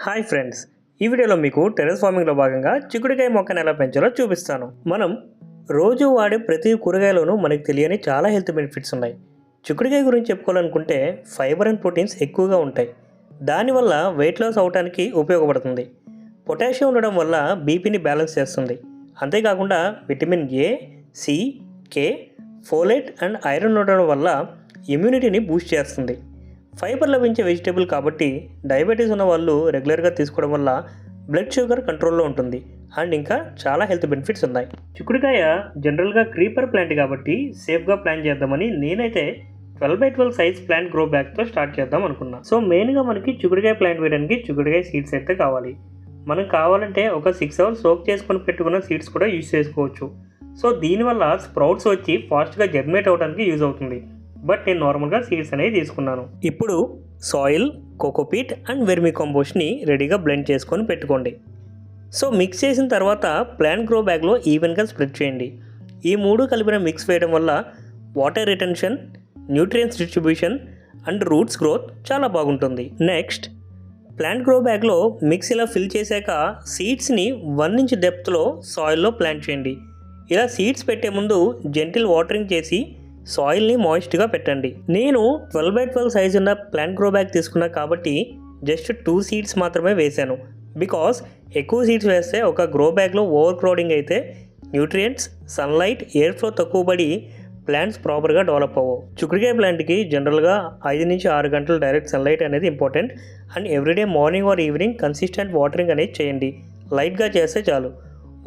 Hi friends, ఈ వీడియోలో మీకు టెర్రస్ ఫార్మింగ్లో భాగంగా చిక్కుడుకాయ మొక్కను ఎలా పెంచాలో చూపిస్తాను. మనం రోజు వాడే ప్రతి కూరగాయలోనూ మనకు తెలియని చాలా హెల్త్ బెనిఫిట్స్ ఉన్నాయి. చిక్కుడుకాయ గురించి చెప్పుకోవాలనుకుంటే ఫైబర్ అండ్ ప్రోటీన్స్ ఎక్కువగా ఉంటాయి. దానివల్ల వెయిట్ లాస్ అవడానికి ఉపయోగపడుతుంది. పొటాషియం ఉండడం వల్ల బీపీని బ్యాలెన్స్ చేస్తుంది. అంతేకాకుండా vitamin A, C, K, folate and iron ఉండడం వల్ల ఇమ్యూనిటీని బూస్ట్ చేస్తుంది. ఫైబర్ లభించే వెజిటేబుల్ కాబట్టి డయాబెటీస్ ఉన్న వాళ్ళు రెగ్యులర్గా తీసుకోవడం వల్ల బ్లడ్ షుగర్ కంట్రోల్లో ఉంటుంది. అండ్ ఇంకా చాలా హెల్త్ బెనిఫిట్స్ ఉన్నాయి. చిక్కుడుకాయ జనరల్గా క్రీపర్ ప్లాంట్ కాబట్టి సేఫ్గా ప్లాన్ చేద్దామని నేనైతే 12x12 సైజ్ ప్లాంట్ గ్రో బ్యాగ్తో స్టార్ట్ చేద్దాం అనుకున్నా. సో మెయిన్గా మనకి చిక్కుడుకాయ ప్లాంట్ వేయడానికి చిక్కుడుకాయ సీడ్స్ అయితే కావాలి. మనం కావాలంటే ఒక 6 hours సోక్ చేసుకొని పెట్టుకున్న సీడ్స్ కూడా యూజ్ చేసుకోవచ్చు. సో దీనివల్ల స్ప్రౌట్స్ వచ్చి ఫాస్ట్గా జర్మినేట్ అవడానికి యూజ్ అవుతుంది. బట్ నేను నార్మల్గా సీడ్స్ అనేవి తీసుకున్నాను. ఇప్పుడు సాయిల్, కోకోపీట్ అండ్ వెర్మి కంపోస్ట్ని రెడీగా బ్లెండ్ చేసుకొని పెట్టుకోండి. సో మిక్స్ చేసిన తర్వాత ప్లాంట్ గ్రో బ్యాగ్లో ఈవెన్గా స్ప్రెడ్ చేయండి. ఈ మూడు కలిపిన మిక్స్ వేయడం వల్ల water retention, nutrients distribution and roots growth చాలా బాగుంటుంది. నెక్స్ట్, ప్లాంట్ గ్రో బ్యాగ్లో మిక్స్ ఇలా ఫిల్ చేశాక సీడ్స్ని 1 inch డెప్త్లో సాయిల్లో ప్లాంట్ చేయండి. ఇలా సీడ్స్ పెట్టే ముందు జెంటిల్ వాటరింగ్ చేసి సాయిల్ని మాయిస్ట్గా పెట్టండి. నేను 12x12 సైజ్ ఉన్న ప్లాంట్ గ్రో బ్యాగ్ తీసుకున్నా కాబట్టి జస్ట్ 2 seeds మాత్రమే వేశాను. బికాస్ ఎక్కువ సీడ్స్ వేస్తే ఒక గ్రో బ్యాగ్లో ఓవర్ క్రౌడింగ్ అయితే న్యూట్రియంట్స్, సన్లైట్, ఎయిర్ ఫ్లో తక్కువ పడి ప్లాంట్స్ ప్రాపర్గా డెవలప్ అవ్వవు. చిక్కుడుకాయ ప్లాంట్కి జనరల్గా 5 నుంచి 6 గంటలు డైరెక్ట్ సన్లైట్ అనేది important. And everyday morning or evening consistent watering అనేది చేయండి. లైట్గా చేస్తే చాలు,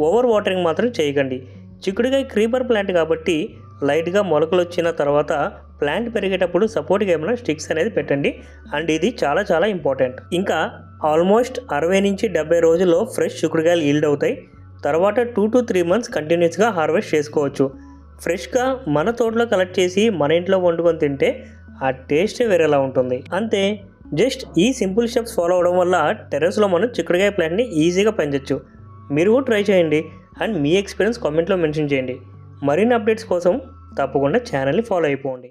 ఓవర్ వాటరింగ్ మాత్రం చేయకండి. చిక్కుడుకాయ క్రీపర్ ప్లాంట్ కాబట్టి లైట్గా మొలకలు వచ్చిన తర్వాత ప్లాంట్ పెరిగేటప్పుడు సపోర్ట్గా ఏమైనా స్టిక్స్ అనేది పెట్టండి. అండ్ ఇది చాలా చాలా ఇంపార్టెంట్. ఇంకా ఆల్మోస్ట్ 60 నుంచి 70 రోజుల్లో ఫ్రెష్ చిక్కుడుకాయలు ఈల్డ్ అవుతాయి. తర్వాత 2 to 3 months కంటిన్యూస్గా హార్వెస్ట్ చేసుకోవచ్చు. ఫ్రెష్గా మన తోటలో కలెక్ట్ చేసి మన ఇంట్లో వండుకొని తింటే ఆ టేస్టే వేరేలా ఉంటుంది. అంతే, జస్ట్ ఈ సింపుల్ స్టెప్స్ ఫాలో అవడం వల్ల టెర్రస్లో మనం చిక్కుడుకాయ ప్లాంట్ని ఈజీగా పెంచవచ్చు. మీరు కూడా ట్రై చేయండి అండ్ మీ ఎక్స్పీరియన్స్ కామెంట్లో మెన్షన్ చేయండి. మరిన్ని అప్డేట్స్ కోసం తప్పకుండా ఛానల్ని ఫాలో అయిపోండి.